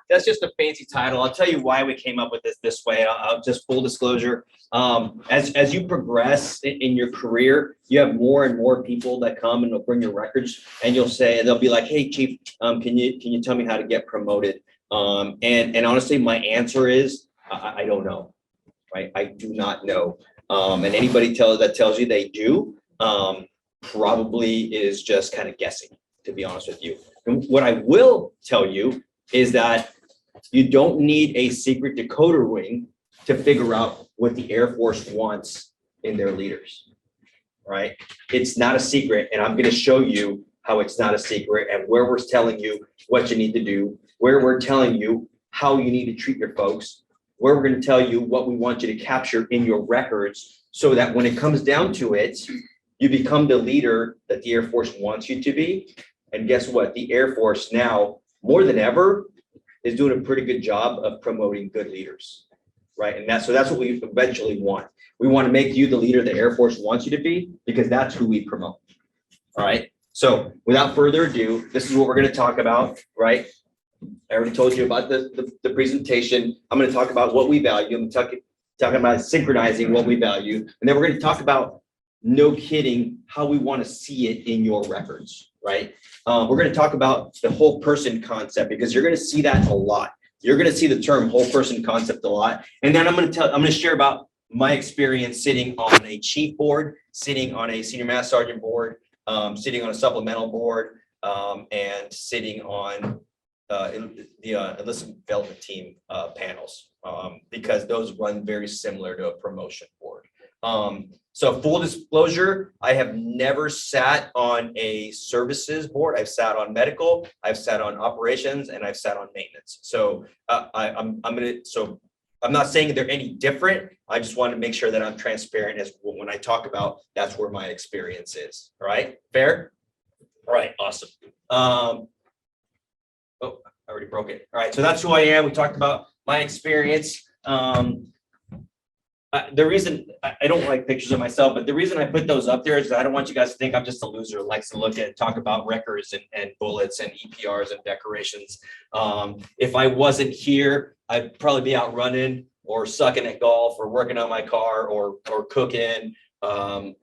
that's just a fancy title. I'll tell you why we came up with this way. I'll just full disclosure. As you progress in your career, you have more and more people that come and will bring your records, and they'll be like, "Hey, Chief, can you tell me how to get promoted?" And honestly, my answer is I don't know. Right? I do not know. And anybody that tells you they do probably is just kind of guessing, to be honest with you. And what I will tell you is that you don't need a secret decoder ring to figure out what the Air Force wants in their leaders, right? It's not a secret, and I'm going to show you how it's not a secret and where we're telling you what you need to do, where we're telling you how you need to treat your folks, where we're going to tell you what we want you to capture in your records so that when it comes down to it, you become the leader that the Air Force wants you to be. And guess what? The Air Force now, more than ever, is doing a pretty good job of promoting good leaders, right? And that's what we eventually want. We want to make you the leader the Air Force wants you to be, because that's who we promote. All right. So without further ado, this is what we're going to talk about, right? I already told you about the presentation. I'm going to talk about what we value. I'm talking about synchronizing what we value. And then we're going to talk about, no kidding, how we want to see it in your records, right? We're going to talk about the whole person concept, because you're going to see that a lot. You're going to see the term whole person concept a lot. And then I'm going to share about my experience sitting on a chief board, sitting on a senior master sergeant board, sitting on a supplemental board, and sitting on the enlistment development team panels, because those run very similar to a promotion board. So full disclosure, I have never sat on a services board. I've sat on medical, I've sat on operations, and I've sat on maintenance. So I'm not saying they're any different. I just want to make sure that I'm transparent as when I talk about that's where my experience is. All right, fair? All right, awesome. Oh, I already broke it. All right, so that's who I am. We talked about my experience. The reason I don't like pictures of myself, but the reason I put those up there is I don't want you guys to think I'm just a loser who likes to look at and talk about records and bullets and EPRs and decorations. If I wasn't here, I'd probably be out running or sucking at golf or working on my car or cooking. And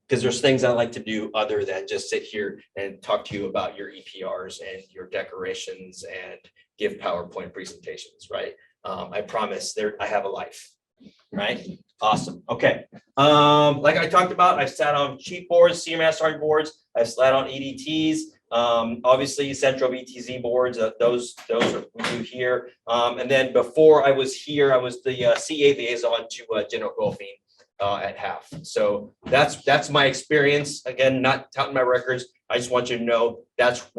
because there's things I like to do other than just sit here and talk to you about your EPRs and your decorations and give PowerPoint presentations, right? I promise I have a life, right? Awesome. Okay. Like I talked about, I've sat on chief boards, senior master sergeant boards. I've sat on EDTs. Obviously central VTZ boards, those are we do here. And then before I was here, I was the CA liaison to General Goldfein at HAF. So that's my experience. Again, not touting my records. I just want you to know that's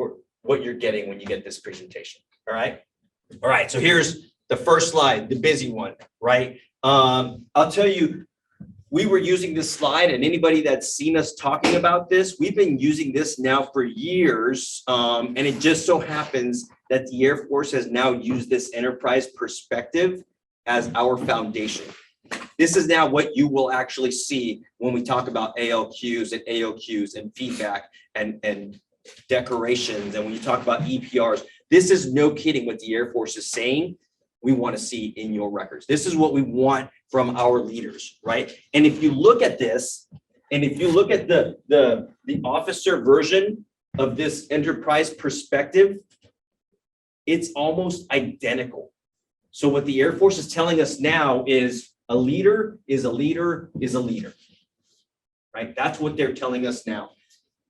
what you're getting when you get this presentation. All right. All right. So here's the first slide, the busy one, right? I'll tell you, we were using this slide, and anybody that's seen us talking about this, we've been using this now for years. And it just so happens that the Air Force has now used this enterprise perspective as our foundation. This is now what you will actually see when we talk about ALQs and AOQs and feedback and decorations. And when you talk about EPRs, this is no kidding what the Air Force is saying we want to see in your records. This is what we want from our leaders, right? And if you look at this, and if you look at the officer version of this enterprise perspective, it's almost identical. So what the Air Force is telling us now is a leader is a leader is a leader, right? That's what they're telling us now.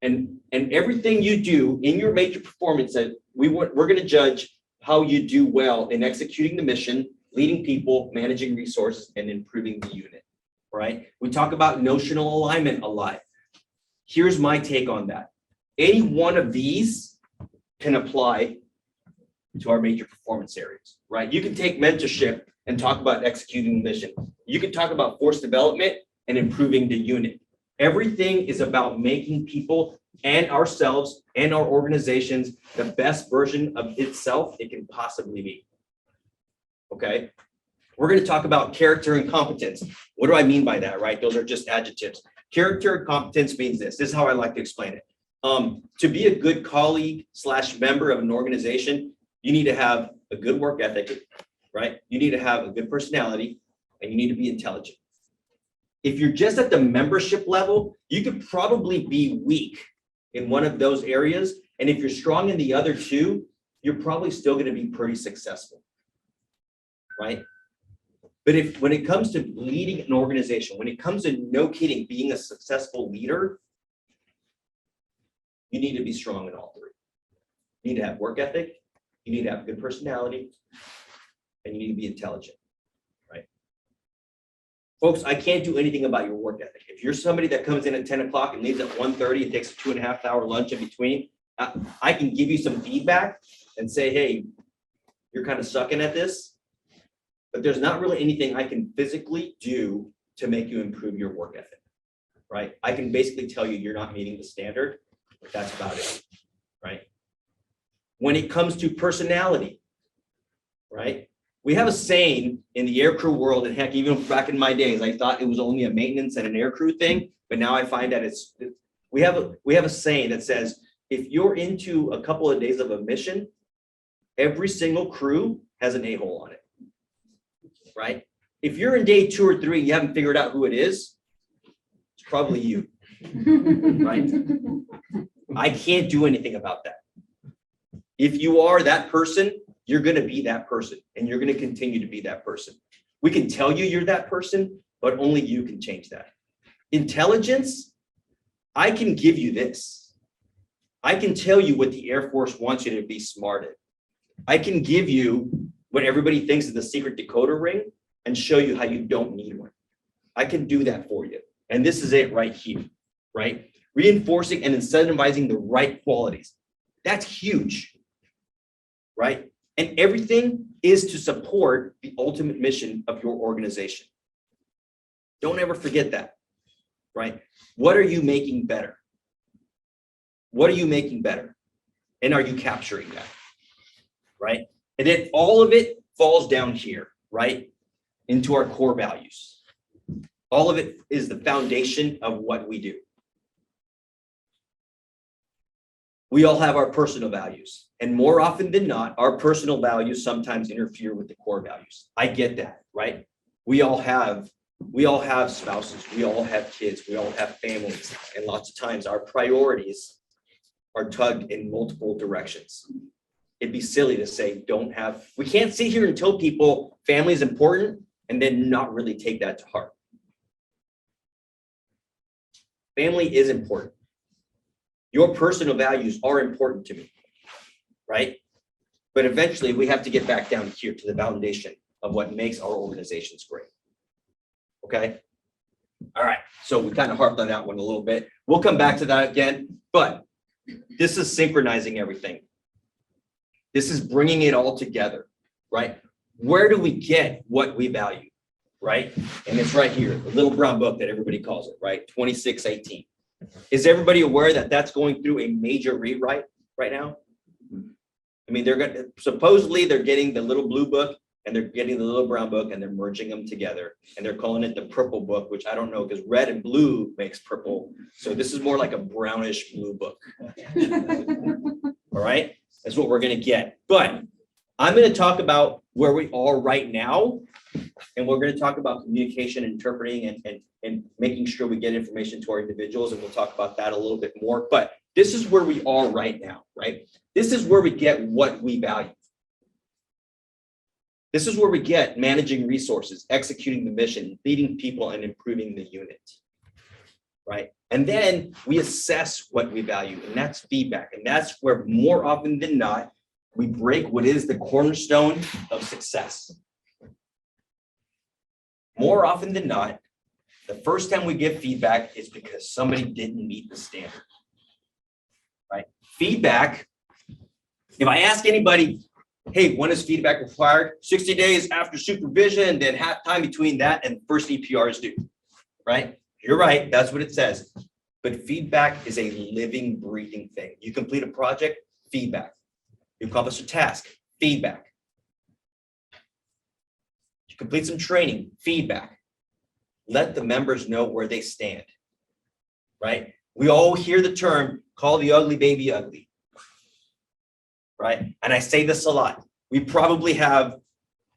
And everything you do in your major performance, that we're going to judge how you do well in executing the mission, leading people, managing resources, and improving the unit, right? We talk about notional alignment a lot. Here's my take on that. Any one of these can apply to our major performance areas, right? You can take mentorship and talk about executing the mission. You can talk about force development and improving the unit. Everything is about making people and ourselves and our organizations the best version of itself it can possibly be. Okay. We're going to talk about character and competence. What do I mean by that, right? Those are just adjectives. Character and competence means this. This is how I like to explain it. To be a good colleague / member of an organization, you need to have a good work ethic, right? You need to have a good personality, and you need to be intelligent. If you're just at the membership level, you could probably be weak in one of those areas. And if you're strong in the other two, you're probably still going to be pretty successful, right? But when it comes to leading an organization, when it comes to, no kidding, being a successful leader, you need to be strong in all three. You need to have work ethic, you need to have good personality, and you need to be intelligent, right? Folks, I can't do anything about your work ethic. If you're somebody that comes in at 10 o'clock and leaves at 1:30 and takes a 2.5 hour lunch in between, I can give you some feedback and say, hey, you're kind of sucking at this, but there's not really anything I can physically do to make you improve your work ethic, right? I can basically tell you you're not meeting the standard, but that's about it, right? When it comes to personality, right? We have a saying in the aircrew world, and heck, even back in my days, I thought it was only a maintenance and an aircrew thing, but now I find that we have a saying that says, if you're into a couple of days of a mission, every single crew has an a-hole on it, right? If you're in day 2 or 3, you haven't figured out who it is, it's probably you, right? I can't do anything about that. If you are that person, you're going to be that person, and you're going to continue to be that person. We can tell you you're that person, but only you can change that. Intelligence, I can give you this. I can tell you what the Air Force wants you to be smart at. I can give you what everybody thinks is the secret decoder ring and show you how you don't need one. I can do that for you. And this is it right here, right? Reinforcing and incentivizing the right qualities. That's huge, right? And everything is to support the ultimate mission of your organization. Don't ever forget that, right? What are you making better? What are you making better? And are you capturing that, right? And then all of it falls down here, right? Into our core values. All of it is the foundation of what we do. We all have our personal values, and more often than not, our personal values sometimes interfere with the core values. I get that, right? We all have spouses, we all have kids, we all have families, and lots of times our priorities are tugged in multiple directions. It'd be silly to say we can't sit here and tell people family is important and then not really take that to heart. Family is important. Your personal values are important to me, right? But eventually we have to get back down here to the foundation of what makes our organizations great. Okay? All right, so we kind of harped on that one a little bit. We'll come back to that again, but this is synchronizing everything. This is bringing it all together, right? Where do we get what we value, right? And it's right here, the little brown book that everybody calls it, right? 2618. Is everybody aware that that's going through a major rewrite right now? I mean, supposedly they're getting the little blue book and they're getting the little brown book and they're merging them together and they're calling it the purple book, which I don't know because red and blue makes purple. So this is more like a brownish blue book. All right, that's what we're going to get. But I'm going to talk about where we are right now, and we're going to talk about communication, interpreting, and making sure we get information to our individuals, and we'll talk about that a little bit more. But this is where we are right now, right? This is where we get what we value. This is where we get managing resources, executing the mission, leading people, and improving the unit, right? And then we assess what we value, and that's feedback. And that's where more often than not, we break what is the cornerstone of success. More often than not, the first time we give feedback is because somebody didn't meet the standard, right? Feedback, if I ask anybody, hey, when is feedback required? 60 days after supervision, then half time between that and first EPR is due, right? You're right, that's what it says. But feedback is a living, breathing thing. You complete a project, feedback. You accomplish a task, feedback. You complete some training, feedback. Let the members know where they stand, right? We all hear the term, call the ugly baby ugly, right? And I say this a lot. We probably have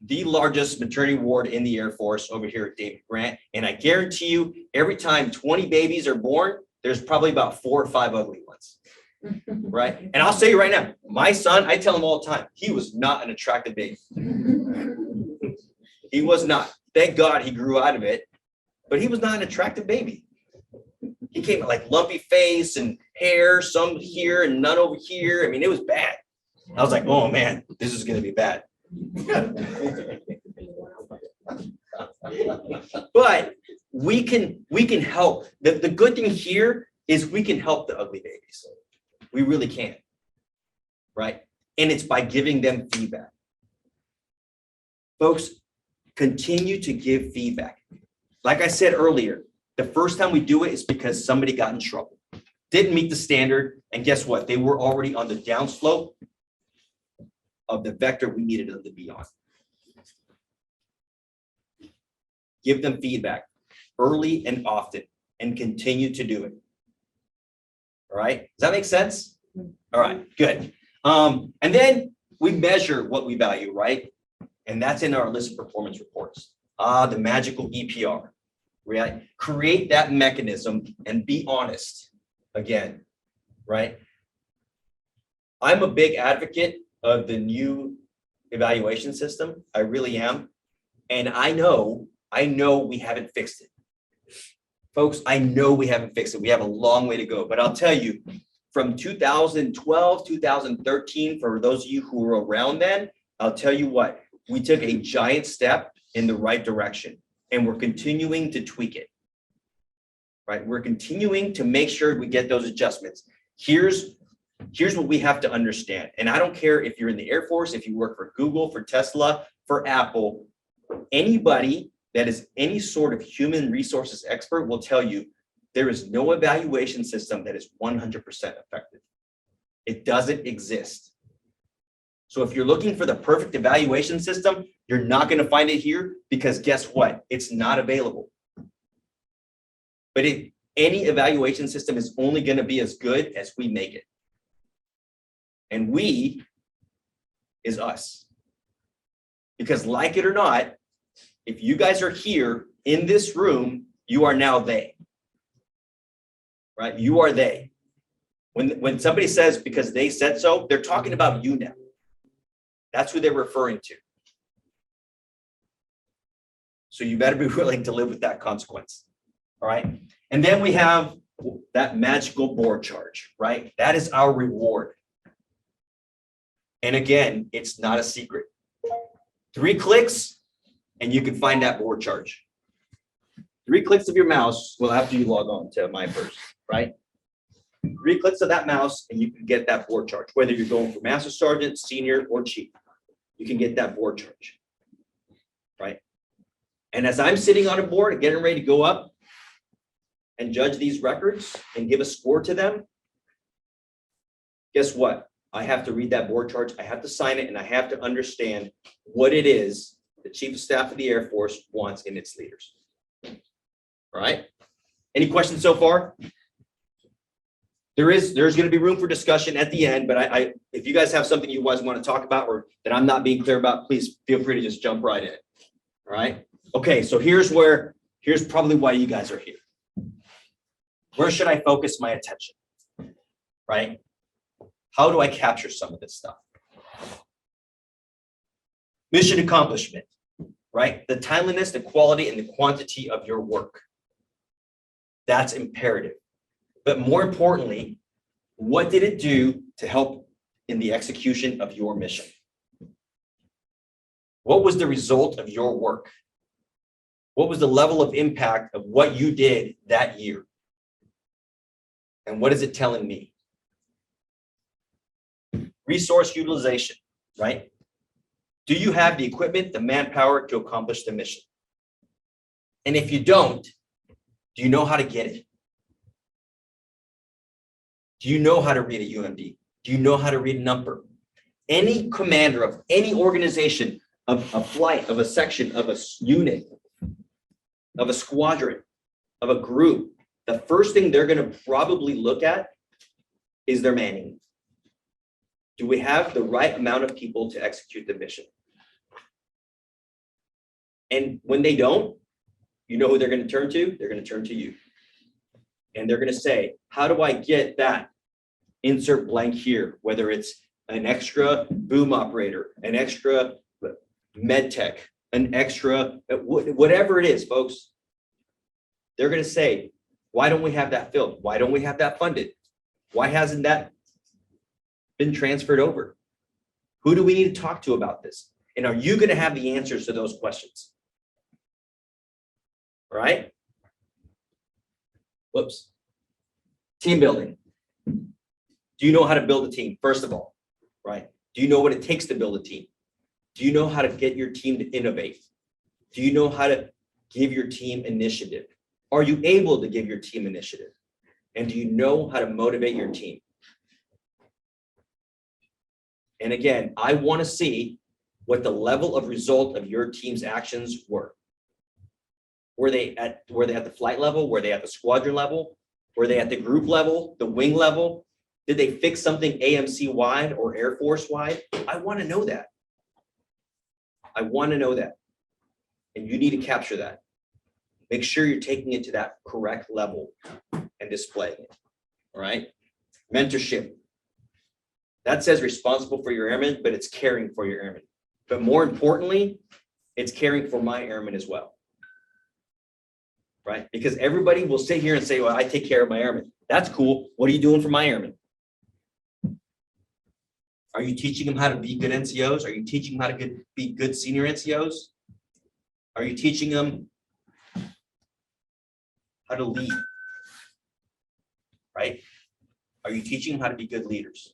the largest maternity ward in the Air Force over here at David Grant. And I guarantee you, every time 20 babies are born, there's probably about 4 or 5 ugly ones, right? And I'll say you right now, my son, I tell him all the time, he was not an attractive baby. He was not. Thank God he grew out of it, but he was not an attractive baby. He came with like lumpy face and hair, some here and none over here. I mean, it was bad. I was like, oh man, this is going to be bad. But we can help. The good thing here is we can help the ugly babies. We really can, right? And it's by giving them feedback. Folks, continue to give feedback. Like I said earlier, the first time we do it is because somebody got in trouble, didn't meet the standard, and guess what? They were already on the downslope of the vector we needed them to be on. Give them feedback early and often and continue to do it. All right, does that make sense? All right, good. And then we measure what we value, right? And that's in our list of performance reports. The magical EPR, right? Create that mechanism and be honest again, right? I'm a big advocate of the new evaluation system. I really am. And I know we haven't fixed it. Folks, I know we haven't fixed it. We have a long way to go, but I'll tell you, from 2012, 2013, for those of you who were around then, I'll tell you what, we took a giant step in the right direction and we're continuing to tweak it, right? We're continuing to make sure we get those adjustments. Here's what we have to understand. And I don't care if you're in the Air Force, if you work for Google, for Tesla, for Apple, anybody that is any sort of human resources expert will tell you there is no evaluation system that is 100% effective. It doesn't exist. So if you're looking for the perfect evaluation system, you're not going to find it here because guess what? It's not available. But any evaluation system is only going to be as good as we make it. And we is us. Because like it or not, if you guys are here in this room, you are now they. Right? You are they. When somebody says because they said so, they're talking about you now. That's who they're referring to. So you better be willing to live with that consequence. All right. And then we have that magical board charge, right? That is our reward. And again, it's not a secret. 3 clicks and you can find that board charge. 3 clicks of your mouse, well, after you log on to my first, right? 3 clicks of that mouse and you can get that board charge, whether you're going for master sergeant, senior, or chief. You can get that board charge, right? And as I'm sitting on a board and getting ready to go up and judge these records and give a score to them, guess what? I have to read that board charge, I have to sign it, and I have to understand what it is the Chief of Staff of the Air Force wants in its leaders. All right? Any questions so far? There's going to be room for discussion at the end, but if you guys have something you guys want to talk about or that I'm not being clear about, please feel free to just jump right in. All right? Okay, so here's probably why you guys are here. Where should I focus my attention? Right? How do I capture some of this stuff? Mission accomplishment, right? The timeliness, the quality, and the quantity of your work. That's imperative. But more importantly, what did it do to help in the execution of your mission? What was the result of your work? What was the level of impact of what you did that year? And what is it telling me? Resource utilization, right? Do you have the equipment, the manpower to accomplish the mission? And if you don't, do you know how to get it? Do you know how to read a UMD? Do you know how to read a number? Any commander of any organization, of a flight, of a section, of a unit, of a squadron, of a group, the first thing they're going to probably look at is their manning. Do we have the right amount of people to execute the mission? And when they don't, you know who they're going to turn to? They're going to turn to you. And they're going to say, how do I get that insert blank here? Whether it's an extra boom operator, an extra med tech, an extra, whatever it is, folks. They're going to say, why don't we have that filled? Why don't we have that funded? Why hasn't that been transferred over? Who do we need to talk to about this? And are you going to have the answers to those questions? All right? Whoops. Team building. Do you know how to build a team? First of all, right? Do you know what it takes to build a team? Do you know how to get your team to innovate? Do you know how to give your team initiative? Are you able to give your team initiative? And do you know how to motivate your team? And again, I want to see what the level of result of your team's actions were. Were they at the flight level? Were they at the squadron level? Were they at the group level, the wing level? Did they fix something AMC wide or Air Force wide? I want to know that. I want to know that. And you need to capture that. Make sure you're taking it to that correct level and displaying it. All right. Mentorship. That says responsible for your airmen, but it's caring for your airmen. But more importantly, it's caring for my airmen as well. Right? Because everybody will sit here and say, well, I take care of my airmen. That's cool. What are you doing for my airmen? Are you teaching them how to be good NCOs? Are you teaching them how to be good senior NCOs? Are you teaching them how to lead? Right? Are you teaching them how to be good leaders?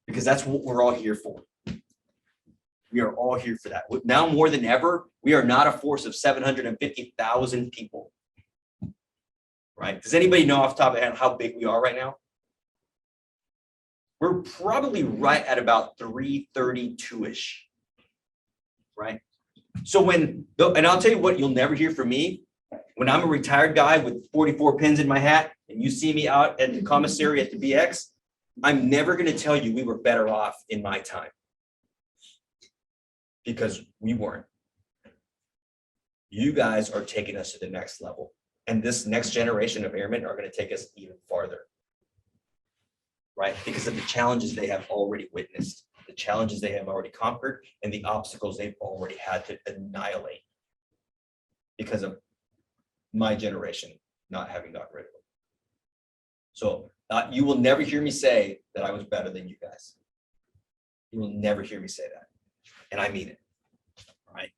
Because that's what we're all here for. We are all here for that. Now more than ever, we are not a force of 750,000 people. Right? Does anybody know off the top of their head how big we are right now? We're probably right at about 332-ish. Right? So and I'll tell you what, you'll never hear from me. When I'm a retired guy with 44 pins in my hat and you see me out at the commissary at the BX, I'm never going to tell you we were better off in my time. Because we weren't. You guys are taking us to the next level. And this next generation of airmen are going to take us even farther. Right? Because of the challenges they have already witnessed, the challenges they have already conquered, and the obstacles they've already had to annihilate because of my generation not having gotten rid of them. So you will never hear me say that I was better than you guys. You will never hear me say that. And I mean it. All right.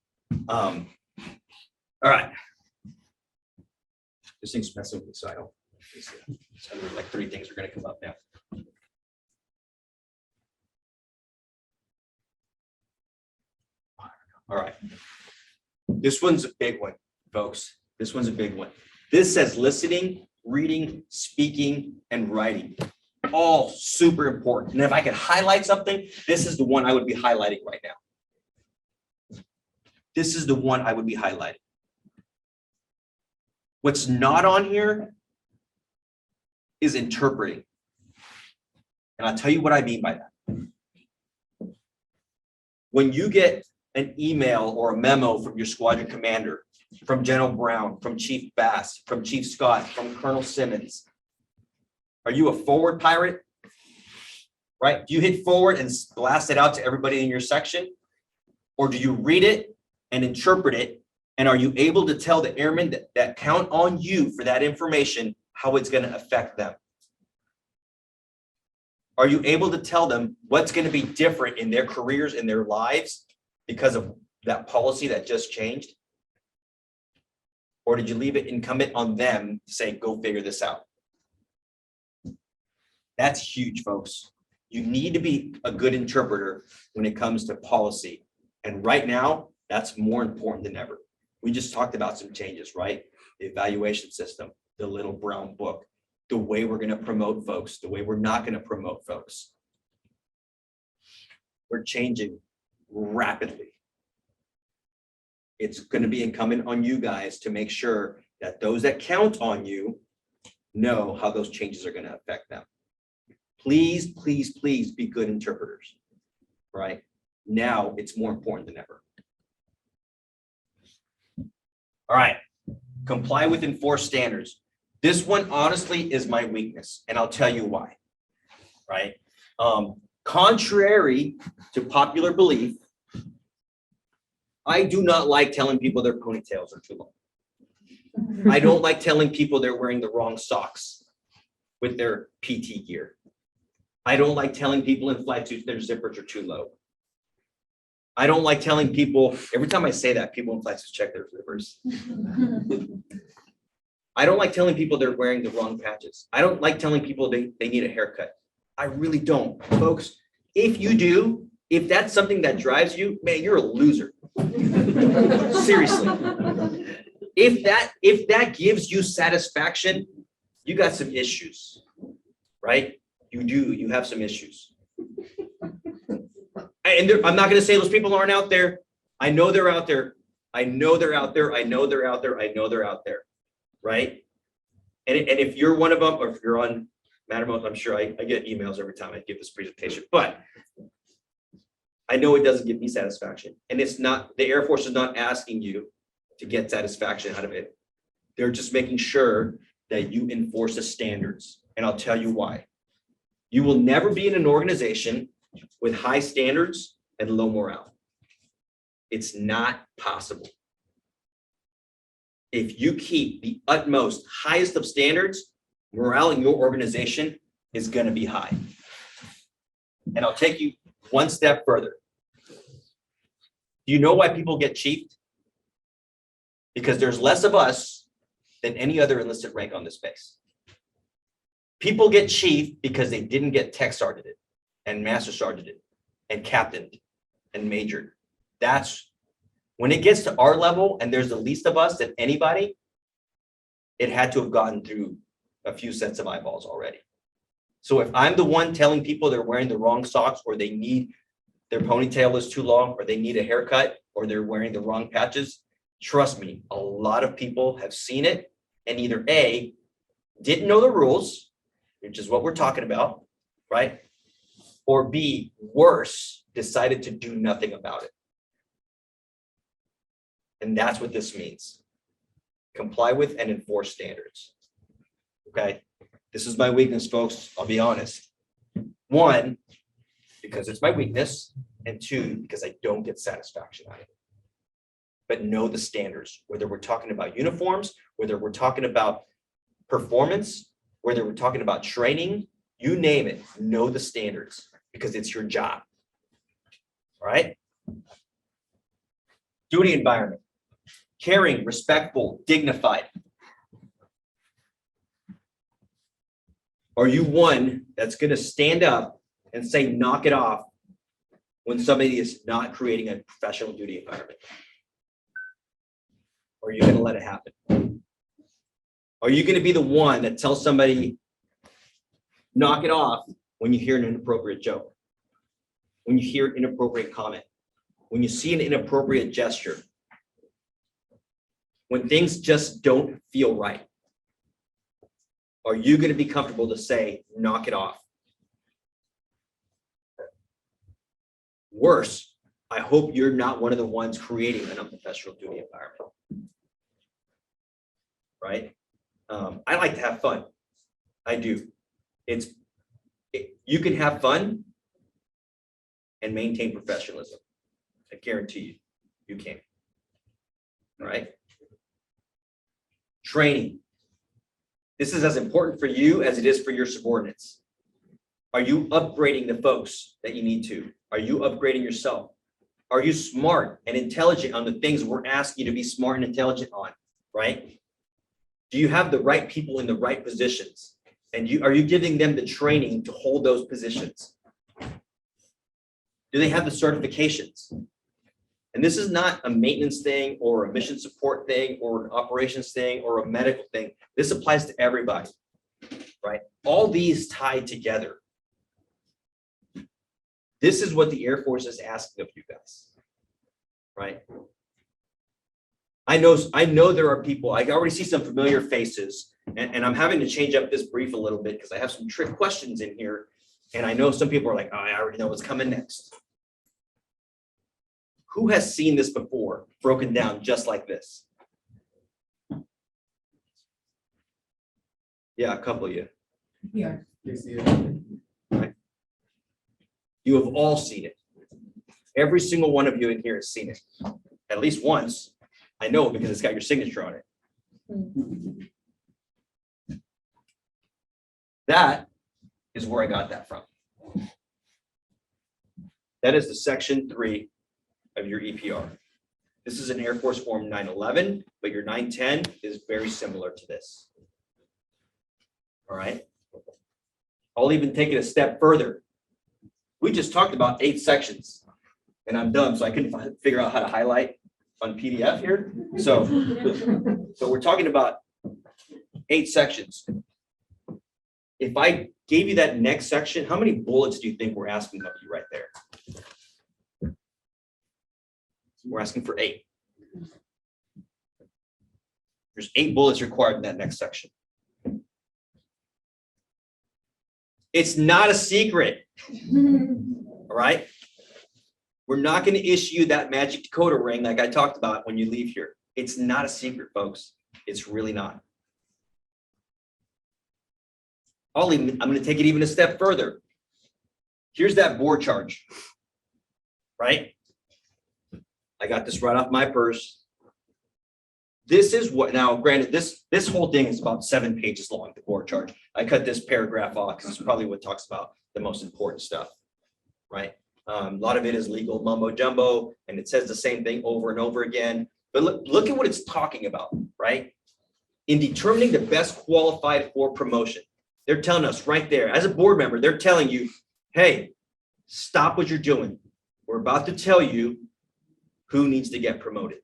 All right. This thing's messing with me, so I don't. So like 3 things are going to come up now. All right. This one's a big one, folks. This one's a big one. This says listening, reading, speaking, and writing. All super important. And if I could highlight something, this is the one I would be highlighting right now. This is the one I would be highlighting. What's not on here is interpreting. And I'll tell you what I mean by that. When you get an email or a memo from your squadron commander, from General Brown, from Chief Bass, from Chief Scott, from Colonel Simmons, are you a forward pirate? Right? Do you hit forward and blast it out to everybody in your section? Or do you read it and interpret it? And are you able to tell the airmen that count on you for that information, how it's going to affect them? Are you able to tell them what's going to be different in their careers, in their lives, because of that policy that just changed? Or did you leave it incumbent on them to say, go figure this out? That's huge, folks. You need to be a good interpreter when it comes to policy. And right now, that's more important than ever. We just talked about some changes, right? The evaluation system, the little brown book, the way we're going to promote folks, the way we're not going to promote folks. We're changing rapidly. It's going to be incumbent on you guys to make sure that those that count on you know how those changes are going to affect them. Please, please, please be good interpreters, right? Now it's more important than ever. All right, comply with enforced standards. This one honestly is my weakness, and I'll tell you why, right? Contrary to popular belief, I do not like telling people their ponytails are too long. I don't like telling people they're wearing the wrong socks with their PT gear. I don't like telling people in flight suits their zippers are too low. I don't like telling people, every time I say that, people in flight suits check their zippers. I don't like telling people they're wearing the wrong patches. I don't like telling people they need a haircut. I really don't. Folks, if you do, if that's something that drives you, man, you're a loser. Seriously. If that gives you satisfaction, you got some issues, right? You have some issues. And I'm not going to say those people aren't out there. I know they're out there. I know they're out there. I know they're out there. I know they're out there, right? And if you're one of them, or if you're on Mattermost, I'm sure I get emails every time I give this presentation, but I know it doesn't give me satisfaction. And it's not, the Air Force is not asking you to get satisfaction out of it. They're just making sure that you enforce the standards. And I'll tell you why. You will never be in an organization with high standards and low morale. It's not possible. If you keep the utmost highest of standards, morale in your organization is going to be high. And I'll take you one step further. Do you know why people get chiefed? Because there's less of us than any other enlisted rank on this base. People get chiefed because they didn't get tech sergeanted and master sergeanted and captained and majored. That's when it gets to our level and there's the least of us than anybody, it had to have gotten through a few sets of eyeballs already. So if I'm the one telling people they're wearing the wrong socks, or they need their ponytail is too long, or they need a haircut, or they're wearing the wrong patches, trust me, a lot of people have seen it and either A, didn't know the rules, which is what we're talking about, right? Or B, worse, decided to do nothing about it. And that's what this means. Comply with and enforce standards. Okay, this is my weakness, folks. I'll be honest. One, because it's my weakness, and two, because I don't get satisfaction out of it. But know the standards, whether we're talking about uniforms, whether we're talking about performance, whether we're talking about training, you name it, know the standards because it's your job. All right. Duty environment. Caring, respectful, dignified. Are you one that's going to stand up and say, knock it off when somebody is not creating a professional duty environment? Or are you going to let it happen? Are you going to be the one that tells somebody, knock it off when you hear an inappropriate joke, when you hear an inappropriate comment, when you see an inappropriate gesture, when things just don't feel right? Are you going to be comfortable to say, knock it off? Worse, I hope you're not one of the ones creating an unprofessional duty environment. Right? I like to have fun. I do. You can have fun and maintain professionalism. I guarantee you can. All right? Training. This is as important for you as it is for your subordinates. Are you upgrading the folks that you need to? Are you upgrading yourself? Are you smart and intelligent on the things we're asking you to be smart and intelligent on, right? Do you have the right people in the right positions? And are you giving them the training to hold those positions? Do they have the certifications? And this is not a maintenance thing or a mission support thing or an operations thing or a medical thing. This applies to everybody, right? All these tied together. This is what the Air Force is asking of you guys, right? I know there are people, I already see some familiar faces, and I'm having to change up this brief a little bit because I have some trick questions in here And I know some people are like, oh, I already know what's coming next. Who has seen this before, broken down just like this? Yeah, a couple of you. Yeah. Right. You have all seen it. Every single one of you in here has seen it. At least once. I know because it's got your signature on it. That is where I got that from. That is the section 3 of your EPR. This is an Air Force Form 911, but your 910 is very similar to this. All right. I'll even take it a step further. We just talked about 8 sections, and I'm done, so I couldn't figure out how to highlight on PDF here. So we're talking about 8 sections. If I gave you that next section, how many bullets do you think we're asking of you right there? We're asking for 8. There's 8 bullets required in that next section. It's not a secret. All right. We're not going to issue that magic decoder ring like I talked about when you leave here. It's not a secret, folks. It's really not. I'm going to take it even a step further. Here's that board charge, right? I got this right off my purse. This is what, now granted, this whole thing is about 7 pages long, the board charge. I cut this paragraph off because it's probably what talks about the most important stuff, right? A lot of it is legal mumbo jumbo, and it says the same thing over and over again. But look at what it's talking about, right? In determining the best qualified for promotion, they're telling us right there, as a board member, they're telling you, hey, stop what you're doing. We're about to tell you who needs to get promoted.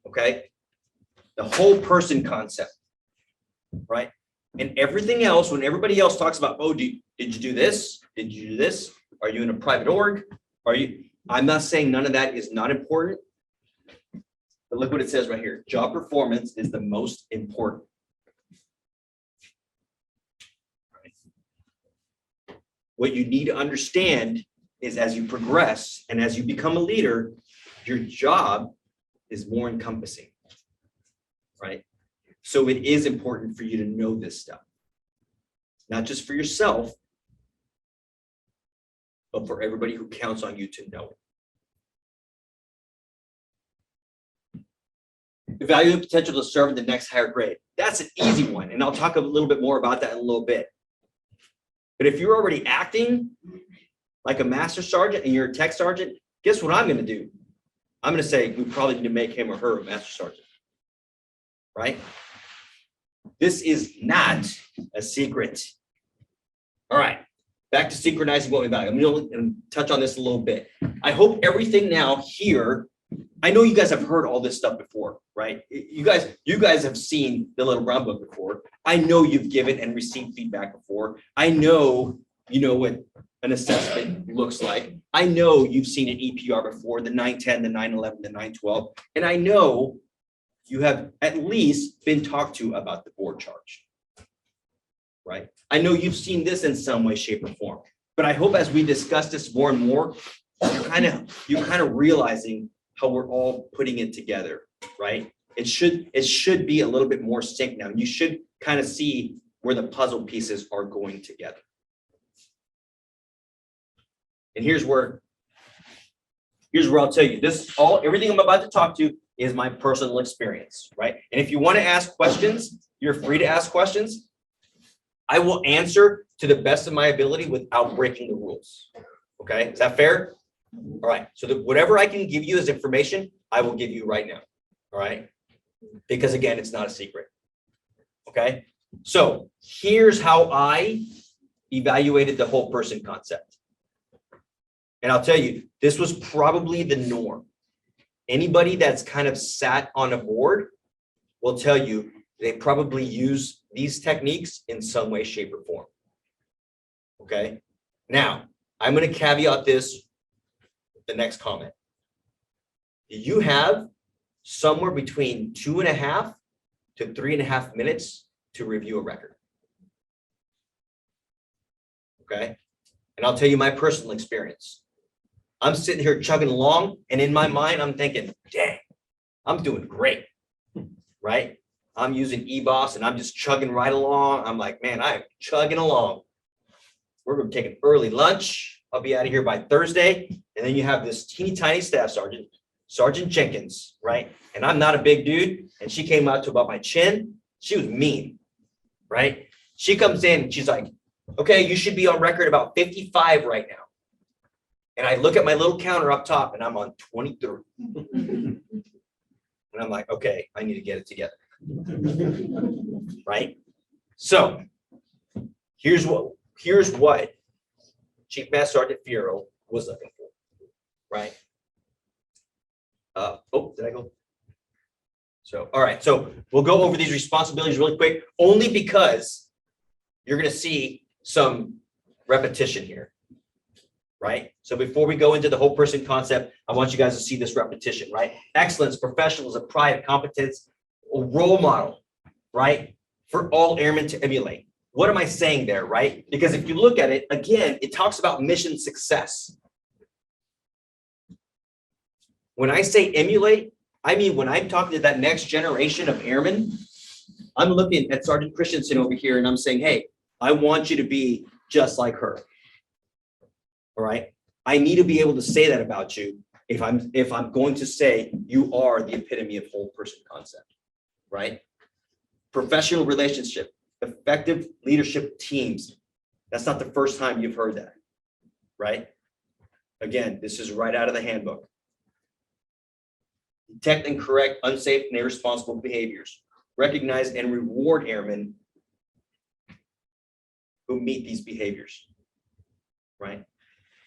Okay? The whole person concept, right? And everything else, when everybody else talks about, oh, did you do this? Did you do this? Are you in a private org? I'm not saying none of that is not important. But look what it says right here. Job performance is the most important. Right. What you need to understand is as you progress and as you become a leader, your job is more encompassing, right? So it is important for you to know this stuff, not just for yourself, but for everybody who counts on you to know it. Evaluate the potential to serve in the next higher grade. That's an easy one, and I'll talk a little bit more about that in a little bit. But if you're already acting like a master sergeant and you're a tech sergeant, guess what I'm going to do? I'm going to say we probably need to make him or her a master sergeant, right? This is not a secret. All right, back to synchronizing what we value. I'm going to touch on this a little bit. I hope everything now here, I know you guys have heard all this stuff before, right? You guys have seen the Little Brown Book before. I know you've given and received feedback before. I know you know what an assessment looks like. I know you've seen an EPR before, the 910, the 911, the 912, and I know you have at least been talked to about the board charge, right? I know you've seen this in some way, shape, or form, but I hope as we discuss this more and more, you're kind of realizing how we're all putting it together, right? It should be a little bit more sync now. You should kind of see where the puzzle pieces are going together. And here's where I'll tell you everything I'm about to talk to is my personal experience, right? And if you want to ask questions, you're free to ask questions. I will answer to the best of my ability without breaking the rules. Okay, is that fair? All right, so whatever I can give you as information, I will give you right now. All right, because again, it's not a secret. Okay, so here's how I evaluated the whole person concept. And I'll tell you, this was probably the norm. Anybody that's kind of sat on a board will tell you they probably use these techniques in some way, shape, or form. Okay. Now, I'm going to caveat this with the next comment. You have somewhere between 2.5 to 3.5 minutes to review a record. okay? And I'll tell you my personal experience. I'm sitting here chugging along, and in my mind, I'm thinking, dang, I'm doing great, right? I'm using eBoss and I'm just chugging right along. I'm like, man, I'm chugging along. We're going to take an early lunch. I'll be out of here by Thursday. And then you have this teeny tiny staff sergeant, Sergeant Jenkins, right? And I'm not a big dude. And she came out to about my chin. She was mean, right? She comes in and she's like, okay, you should be on record about 55 right now. And I look at my little counter up top and I'm on 23. And I'm like, okay, I need to get it together. Right? So here's what Chief Master Sergeant Fierro was looking for. Right? Did I go? So, all right. So we'll go over these responsibilities really quick, only because you're going to see some repetition here. Right? So before we go into the whole person concept, I want you guys to see this repetition, right? Excellence, professionalism, pride, competence, a role model, right? For all airmen to emulate. What am I saying there, right? Because if you look at it, again, it talks about mission success. When I say emulate, I mean, when I'm talking to that next generation of airmen, I'm looking at Sergeant Christensen over here and I'm saying, hey, I want you to be just like her. All right. I need to be able to say that about you if I'm going to say you are the epitome of whole person concept, right? Professional relationship, effective leadership teams. That's not the first time you've heard that, right? Again, this is right out of the handbook. Detect and correct unsafe and irresponsible behaviors. Recognize and reward airmen who meet these behaviors, right?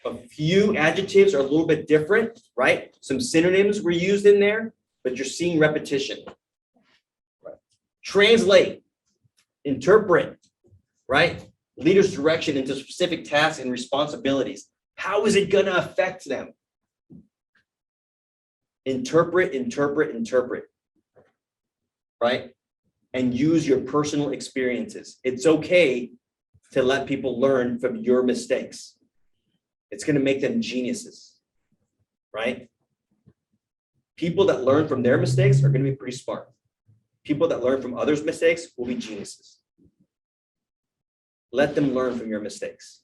A few adjectives are a little bit different, right? Some synonyms were used in there, but you're seeing repetition. Right? Translate, interpret, right? Leader's direction into specific tasks and responsibilities. How is it going to affect them? Interpret, interpret, interpret, right? And use your personal experiences. It's okay to let people learn from your mistakes. It's going to make them geniuses, right? People that learn from their mistakes are going to be pretty smart. People that learn from others' mistakes will be geniuses. Let them learn from your mistakes.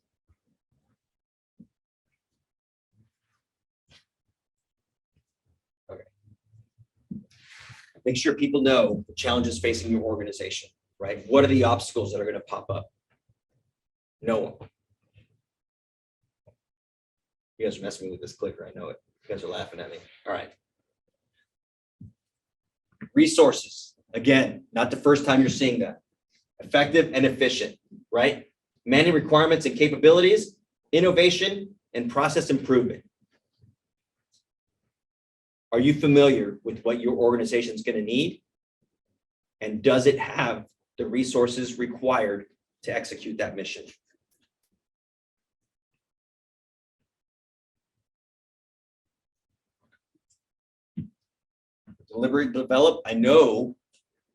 Okay. Make sure people know the challenges facing your organization, right? What are the obstacles that are going to pop up? Know them. You guys are messing with this clicker. I know it. You guys are laughing at me. All right. Resources. Again, not the first time you're seeing that. Effective and efficient, right? Managing requirements and capabilities, innovation, and process improvement. Are you familiar with what your organization is going to need? And does it have the resources required to execute that mission? Deliberate, develop. I know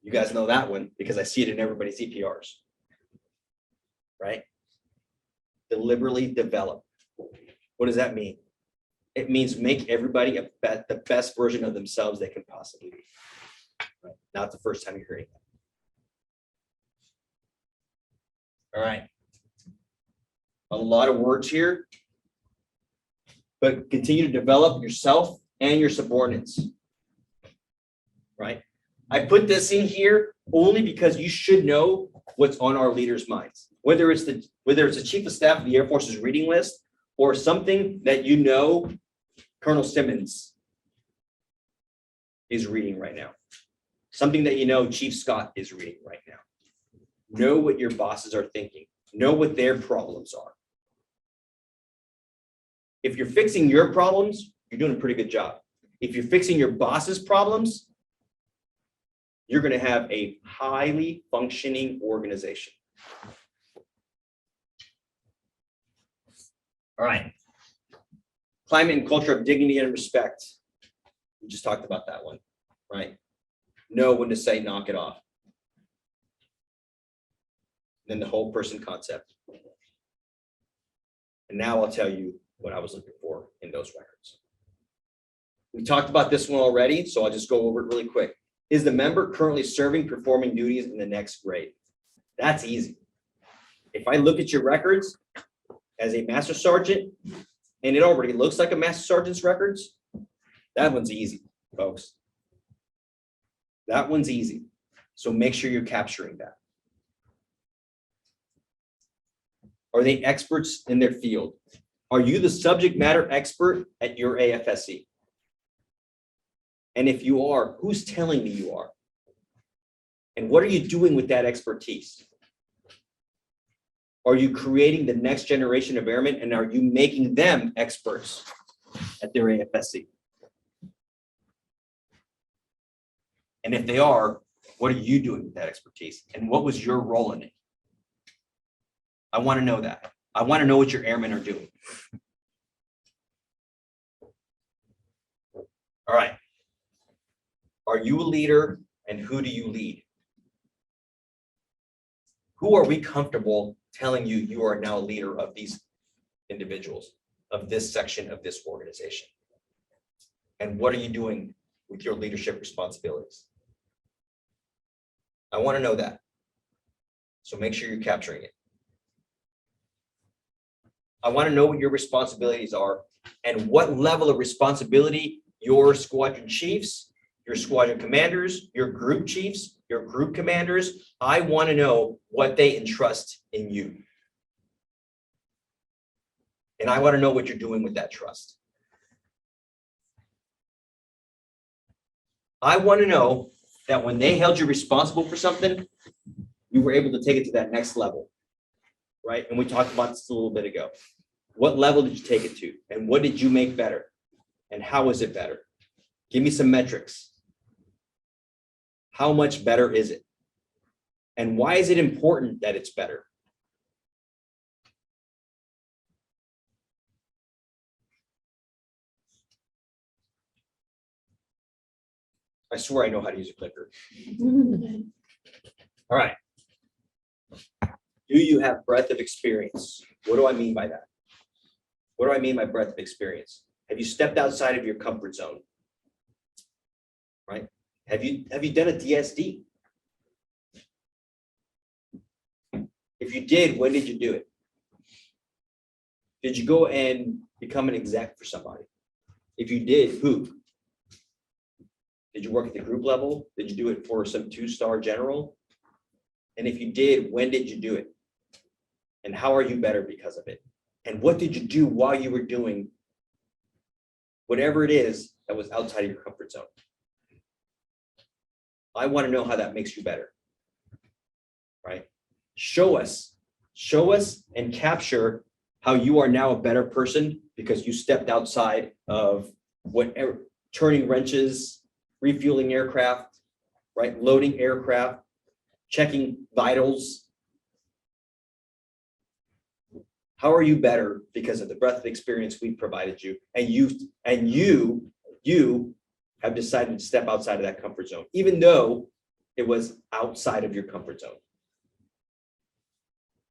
you guys know that one because I see it in everybody's EPRs, right? Deliberately develop. What does that mean? It means make everybody the best version of themselves they can possibly be. Right? Not the first time you're hearing that. All right. A lot of words here, but continue to develop yourself and your subordinates. Right? I put this in here only because you should know what's on our leaders' minds. Whether it's the chief of staff of the Air Force's reading list or something that you know Colonel Simmons is reading right now. Something that you know Chief Scott is reading right now. Know what your bosses are thinking. Know what their problems are. If you're fixing your problems, you're doing a pretty good job. If you're fixing your boss's problems, you're going to have a highly functioning organization. All right. Climate and culture of dignity and respect. We just talked about that one, right? Know when to say knock it off. Then the whole person concept. And now I'll tell you what I was looking for in those records. We talked about this one already, so I'll just go over it really quick. Is the member currently serving, performing duties in the next grade? That's easy. If I look at your records as a master sergeant, and it already looks like a master sergeant's records, that one's easy, folks. That one's easy. So make sure you're capturing that. Are they experts in their field? Are you the subject matter expert at your AFSC? And if you are, who's telling me you are? And what are you doing with that expertise? Are you creating the next generation of airmen, and are you making them experts at their AFSC? And if they are, what are you doing with that expertise? And what was your role in it? I want to know that. I want to know what your airmen are doing. All right. Are you a leader, and who do you lead? Who are we comfortable telling you you are now a leader of these individuals, of this section of this organization? And what are you doing with your leadership responsibilities? I want to know that. So make sure you're capturing it. I want to know what your responsibilities are and what level of responsibility your squadron chiefs, your squadron commanders, your group chiefs, your group commanders, I want to know what they entrust in you. And I want to know what you're doing with that trust. I want to know that when they held you responsible for something, you were able to take it to that next level, right? And we talked about this a little bit ago. What level did you take it to? And what did you make better? And how is it better? Give me some metrics. How much better is it? And why is it important that it's better? I swear I know how to use a clicker. All right. Do you have breadth of experience? What do I mean by that? What do I mean by breadth of experience? Have you stepped outside of your comfort zone? Right? Have you done a DSD? If you did, when did you do it? Did you go and become an exec for somebody? If you did, who? Did you work at the group level? Did you do it for some 2-star general? And if you did, when did you do it? And how are you better because of it? And what did you do while you were doing whatever it is that was outside of your comfort zone? I want to know how that makes you better, right? Show us and capture how you are now a better person because you stepped outside of whatever, turning wrenches, refueling aircraft, right? Loading aircraft, checking vitals. How are you better because of the breadth of experience we've provided you, and you have decided to step outside of that comfort zone, even though it was outside of your comfort zone.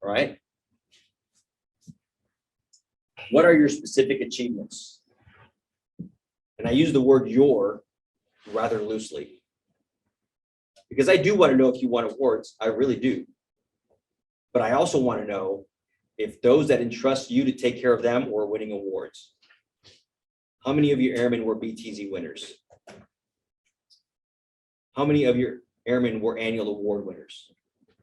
All right. What are your specific achievements? And I use the word your rather loosely because I do want to know if you won awards. I really do. But I also want to know if those that entrust you to take care of them were winning awards. How many of your airmen were BTZ winners? How many of your airmen were annual award winners?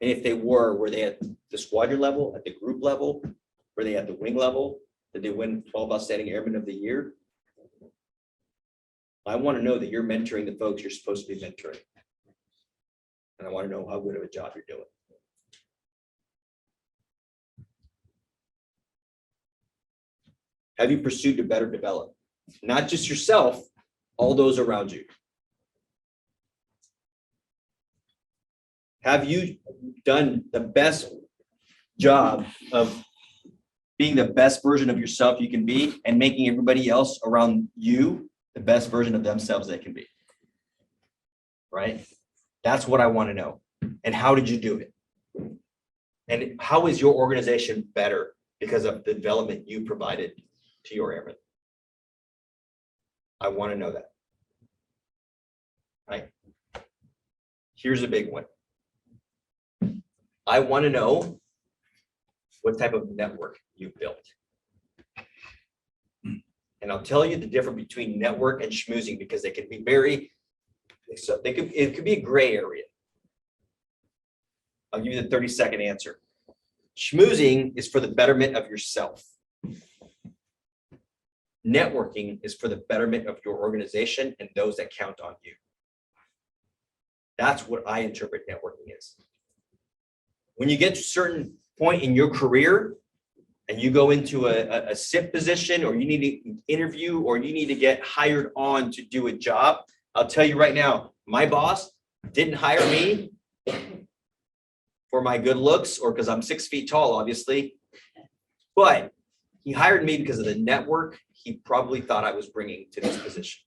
And if they were they at the squadron level, at the group level? Were they at the wing level? Did they win 12 Outstanding Airmen of the Year? I want to know that you're mentoring the folks you're supposed to be mentoring. And I want to know how good of a job you're doing. Have you pursued to better develop? Not just yourself, all those around you. Have you done the best job of being the best version of yourself you can be and making everybody else around you the best version of themselves they can be? Right? That's what I want to know. And how did you do it? And how is your organization better because of the development you provided to your airmen. I want to know that. Right? Here's a big one. I want to know what type of network you've built. And I'll tell you the difference between network and schmoozing, because they can be it could be a gray area. I'll give you the 30-second answer. Schmoozing is for the betterment of yourself. Networking is for the betterment of your organization and those that count on you. That's what I interpret networking is. When you get to a certain point in your career and you go into a SIP position, or you need to interview, or you need to get hired on to do a job, I'll tell you right now, my boss didn't hire me for my good looks or because I'm 6 feet tall, obviously, but he hired me because of the network he probably thought I was bringing to this position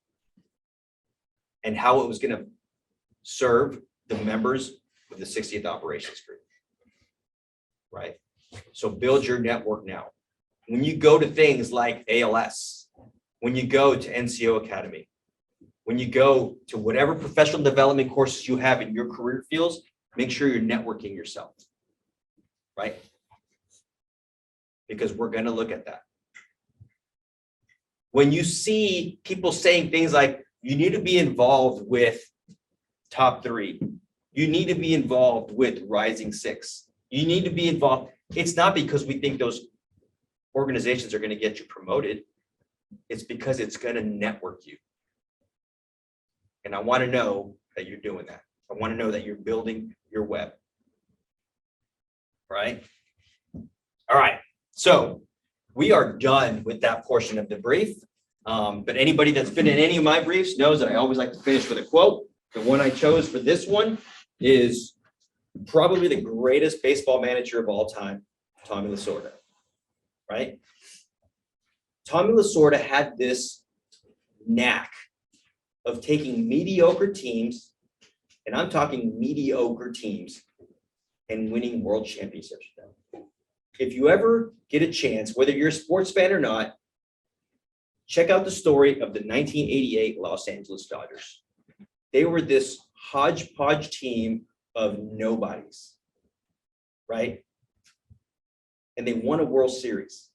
and how it was going to serve the members of the 60th Operations Group. Right? So build your network now. When you go to things like ALS, when you go to NCO Academy, when you go to whatever professional development courses you have in your career fields, make sure you're networking yourself. Right? Because we're going to look at that. When you see people saying things like, you need to be involved with Top 3, you need to be involved with Rising 6, you need to be involved. It's not because we think those organizations are going to get you promoted. It's because it's going to network you. And I want to know that you're doing that. I want to know that you're building your web. Right? All right. So we are done with that portion of the brief. But anybody that's been in any of my briefs knows that I always like to finish with a quote. The one I chose for this one is probably the greatest baseball manager of all time, Tommy Lasorda. Right? Tommy Lasorda had this knack of taking mediocre teams, and I'm talking mediocre teams, and winning world championships. If you ever get a chance, whether you're a sports fan or not, check out the story of the 1988 Los Angeles Dodgers. They were this hodgepodge team of nobodies, right? And they won a World Series.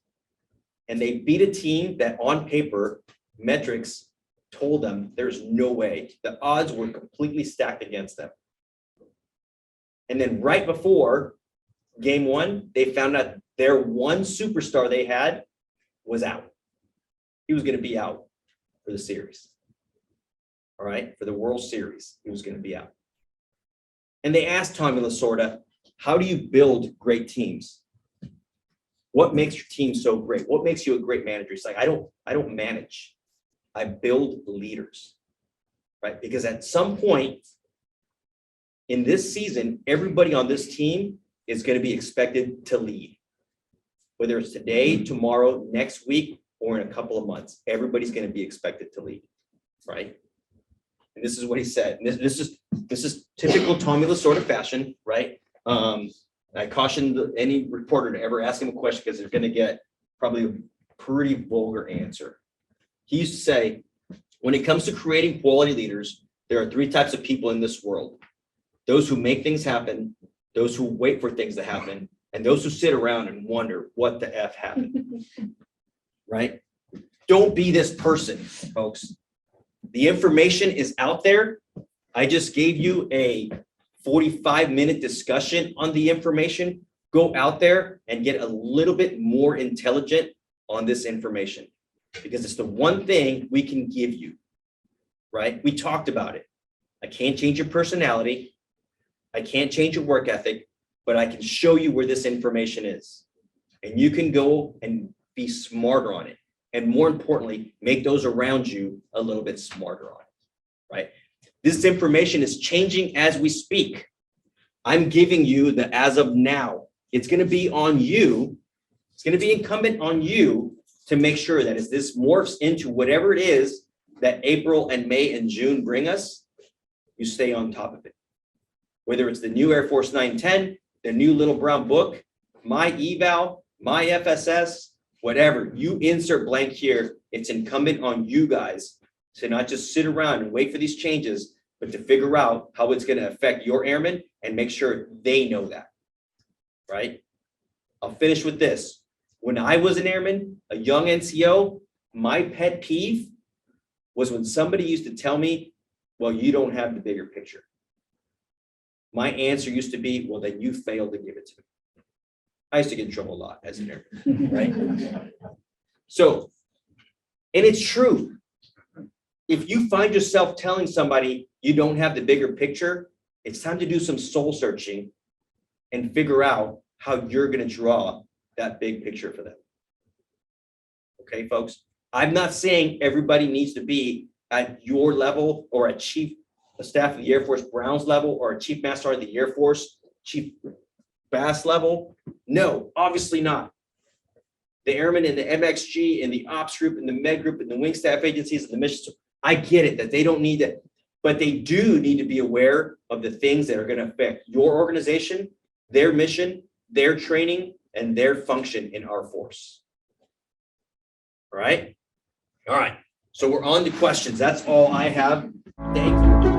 And they beat a team that on paper, metrics told them there's no way. The odds were completely stacked against them. And then right before game one, they found out their one superstar they had was out. He was going to be out for the series. All right, for the World Series, he was going to be out. And they asked Tommy Lasorda, how do you build great teams? What makes your team so great? What makes you a great manager? He's like, I don't manage. I build leaders. Right? Because at some point in this season, everybody on this team is going to be expected to lead. Whether it's today, tomorrow, next week, or in a couple of months, everybody's going to be expected to lead. Right? And this is what he said. And this is typical Tommy Lasorda fashion, right? I caution any reporter to ever ask him a question because they're going to get probably a pretty vulgar answer. He used to say, when it comes to creating quality leaders, there are 3 types of people in this world. Those who make things happen, those who wait for things to happen, and those who sit around and wonder what the F happened. Right? Don't be this person, folks. The information is out there. I just gave you a 45-minute discussion on the information. Go out there and get a little bit more intelligent on this information because it's the one thing we can give you, right? We talked about it. I can't change your personality. I can't change your work ethic, but I can show you where this information is. And you can go and be smarter on it. And more importantly, make those around you a little bit smarter on it, right? This information is changing as we speak. I'm giving you the as of now. It's going to be on you. It's going to be incumbent on you to make sure that as this morphs into whatever it is that April and May and June bring us, you stay on top of it. Whether it's the new Air Force 910, the new little brown book, my eval, my FSS, whatever, you insert blank here. It's incumbent on you guys to not just sit around and wait for these changes, but to figure out how it's going to affect your airmen and make sure they know that, right? I'll finish with this. When I was an airman, a young NCO, my pet peeve was when somebody used to tell me, well, you don't have the bigger picture. My answer used to be, well, then you failed to give it to me. I used to get in trouble a lot as an airman, right? So, and it's true. If you find yourself telling somebody you don't have the bigger picture, it's time to do some soul searching and figure out how you're going to draw that big picture for them. Okay, folks? I'm not saying everybody needs to be at your level or a chief of staff of the Air Force Brown's level or a chief master sergeant of the Air Force, chief Bass level. No, obviously not. The airmen in the MXG, in the ops group, in the med group, in the wing staff agencies, and the missions. I get it that they don't need it, but they do need to be aware of the things that are going to affect your organization, their mission, their training, and their function in our force. All right. All right. So we're on to questions. That's all I have. Thank you.